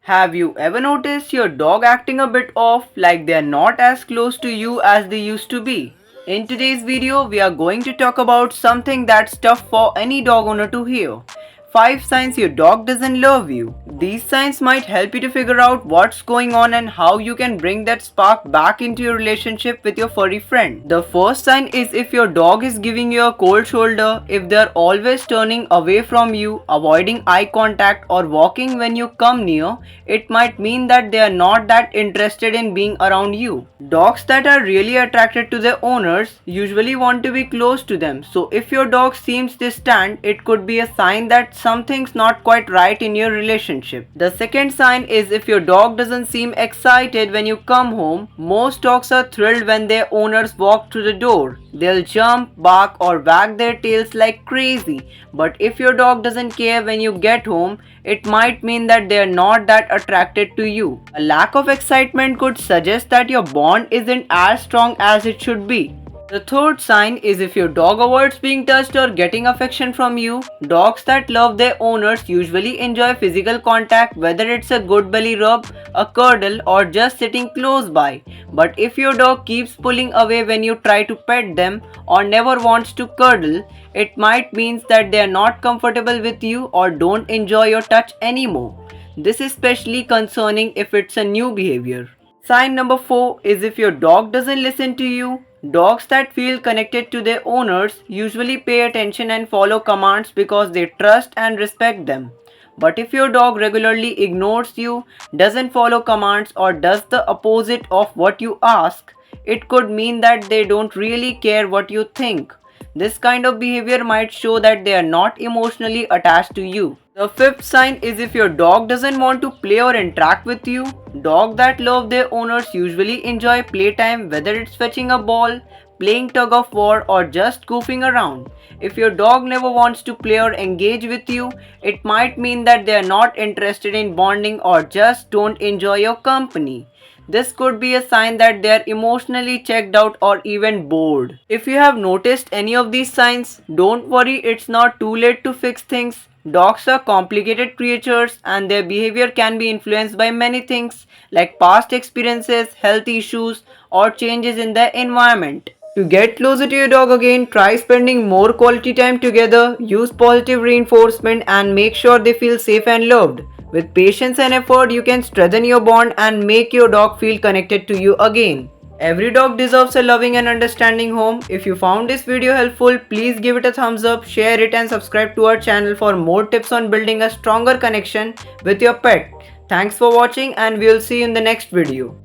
Have you ever noticed your dog acting a bit off, like they are not as close to you as they used to be? In today's video, we are going to talk about something that's tough for any dog owner to hear. 5 signs your dog doesn't love you. These signs might help you to figure out what's going on and how you can bring that spark back into your relationship with your furry friend. The first sign is if your dog is giving you a cold shoulder, if they're always turning away from you, avoiding eye contact, or walking when you come near, it might mean that they are not that interested in being around you. Dogs that are really attracted to their owners usually want to be close to them, so if your dog seems distant, it could be a sign that something's not quite right in your relationship. The second sign is if your dog doesn't seem excited when you come home. Most dogs are thrilled when their owners walk through the door. They'll jump, bark, or wag their tails like crazy. But if your dog doesn't care when you get home, it might mean that they're not that attracted to you. A lack of excitement could suggest that your bond isn't as strong as it should be. The third sign is if your dog avoids being touched or getting affection from you. Dogs that love their owners usually enjoy physical contact, whether it's a good belly rub, a cuddle, or just sitting close by. But if your dog keeps pulling away when you try to pet them or never wants to cuddle, it might mean that they are not comfortable with you or don't enjoy your touch anymore. This is especially concerning if it's a new behavior. Sign number 4 is if your dog doesn't listen to you. Dogs that feel connected to their owners usually pay attention and follow commands because they trust and respect them. But if your dog regularly ignores you, doesn't follow commands, or does the opposite of what you ask, it could mean that they don't really care what you think. This kind of behavior might show that they are not emotionally attached to you. The fifth sign is if your dog doesn't want to play or interact with you. Dogs that love their owners usually enjoy playtime, whether it's fetching a ball, playing tug of war, or just goofing around. If your dog never wants to play or engage with you, it might mean that they are not interested in bonding or just don't enjoy your company. This could be a sign that they are emotionally checked out or even bored. If you have noticed any of these signs, don't worry, it's not too late to fix things. Dogs are complicated creatures and their behavior can be influenced by many things like past experiences, health issues, or changes in the environment. To get closer to your dog again, try spending more quality time together, use positive reinforcement, and make sure they feel safe and loved. With patience and effort, you can strengthen your bond and make your dog feel connected to you again. Every dog deserves a loving and understanding home. If you found this video helpful, please give it a thumbs up, share it, and subscribe to our channel for more tips on building a stronger connection with your pet. Thanks for watching, and we'll see you in the next video.